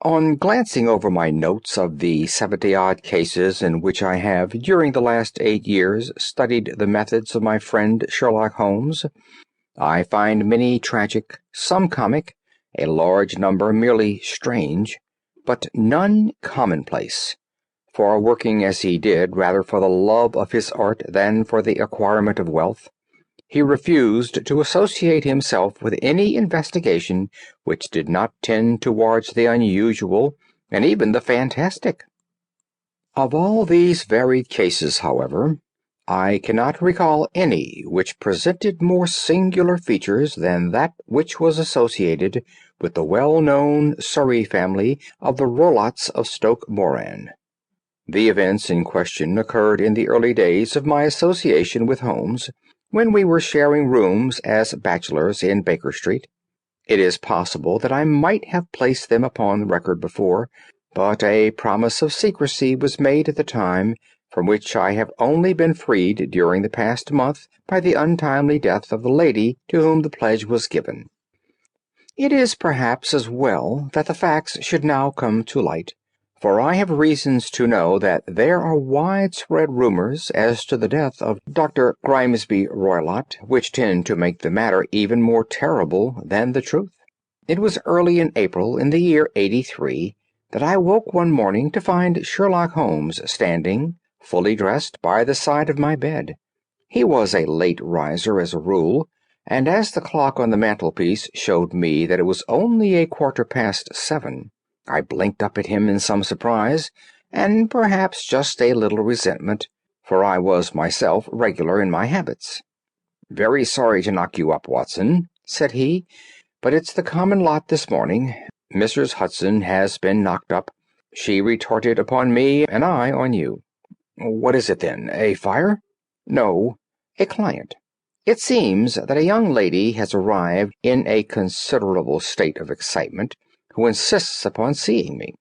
On glancing over my notes of the 70-odd cases in which I have, during the last 8 years, studied the methods of my friend Sherlock Holmes, I find many tragic, some comic, a large number merely strange, but none commonplace. For working as he did rather for the love of his art than for the acquirement of wealth, he refused to associate himself with any investigation which did not tend towards the unusual and even the fantastic. Of all these varied cases, however, I cannot recall any which presented more singular features than that which was associated with the well-known Surrey family of the Roylotts of Stoke Moran. The events in question occurred in the early days of my association with Holmes, when we were sharing rooms as bachelors in Baker Street. It is possible that I might have placed them upon record before, but a promise of secrecy was made at the time, from which I have only been freed during the past month by the untimely death of the lady to whom the pledge was given. It is perhaps as well that the facts should now come to light, for I have reasons to know that there are widespread rumors as to the death of Dr. Grimesby Roylott, which tend to make the matter even more terrible than the truth. It was early in April in the year '83 that I woke one morning to find Sherlock Holmes standing, fully dressed, by the side of my bed. He was a late riser as a rule, and as the clock on the mantelpiece showed me that it was only 7:15, I blinked up at him in some surprise, and perhaps just a little resentment, for I was myself regular in my habits. "Very sorry to knock you up, Watson," said he, "but it's the common lot this morning. Mrs. Hudson has been knocked up. She retorted upon me, and I on you." "What is it, then? A fire?" "No, a client. It seems that a young lady has arrived in a considerable state of excitement, who insists upon seeing me.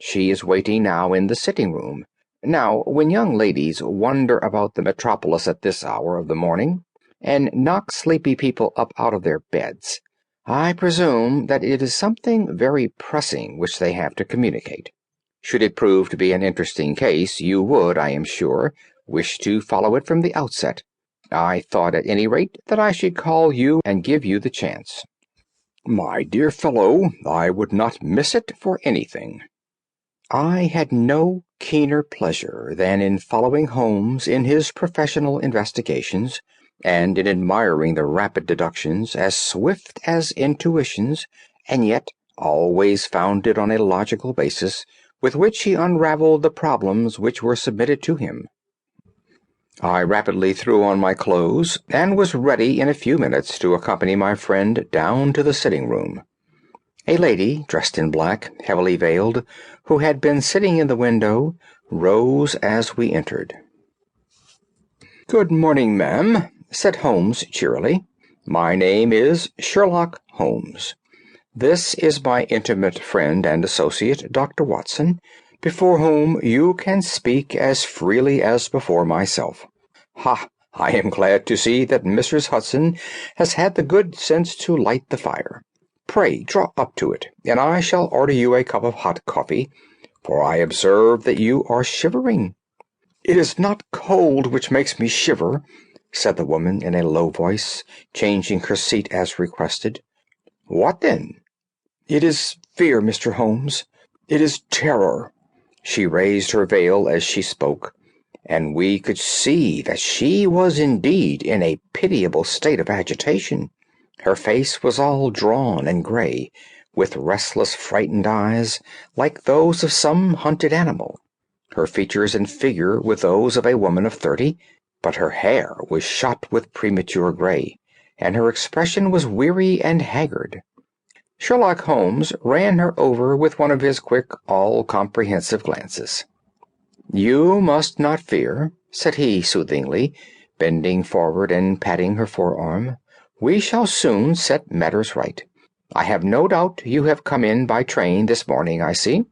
She is waiting now in the sitting-room. Now, when young ladies wander about the metropolis at this hour of the morning, and knock sleepy people up out of their beds, I presume that it is something very pressing which they have to communicate. Should it prove to be an interesting case, you would, I am sure, wish to follow it from the outset. I thought, at any rate, that I should call you and give you the chance." "My dear fellow, I would not miss it for anything." I had no keener pleasure than in following Holmes in his professional investigations, and in admiring the rapid deductions, as swift as intuitions, and yet always founded on a logical basis, with which he unravelled the problems which were submitted to him. I rapidly threw on my clothes, and was ready in a few minutes to accompany my friend down to the sitting-room. A lady, dressed in black, heavily veiled, who had been sitting in the window, rose as we entered. "Good morning, ma'am," said Holmes cheerily. "My name is Sherlock Holmes. This is my intimate friend and associate, Dr. Watson, before whom you can speak as freely as before myself. Ha! I am glad to see that Mrs. Hudson has had the good sense to light the fire. Pray draw up to it, and I shall order you a cup of hot coffee, for I observe that you are shivering." "It is not cold which makes me shiver," said the woman in a low voice, changing her seat as requested. "What then?" "It is fear, Mr. Holmes. It is terror." She raised her veil as she spoke, and we could see that she was indeed in a pitiable state of agitation. Her face was all drawn and gray, with restless, frightened eyes, like those of some hunted animal. Her features and figure were those of a woman of 30, but her hair was shot with premature gray, and her expression was weary and haggard. Sherlock Holmes ran her over with one of his quick, all-comprehensive glances. "You must not fear," said he soothingly, bending forward and patting her forearm. "We shall soon set matters right. I have no doubt you have come in by train this morning, I see."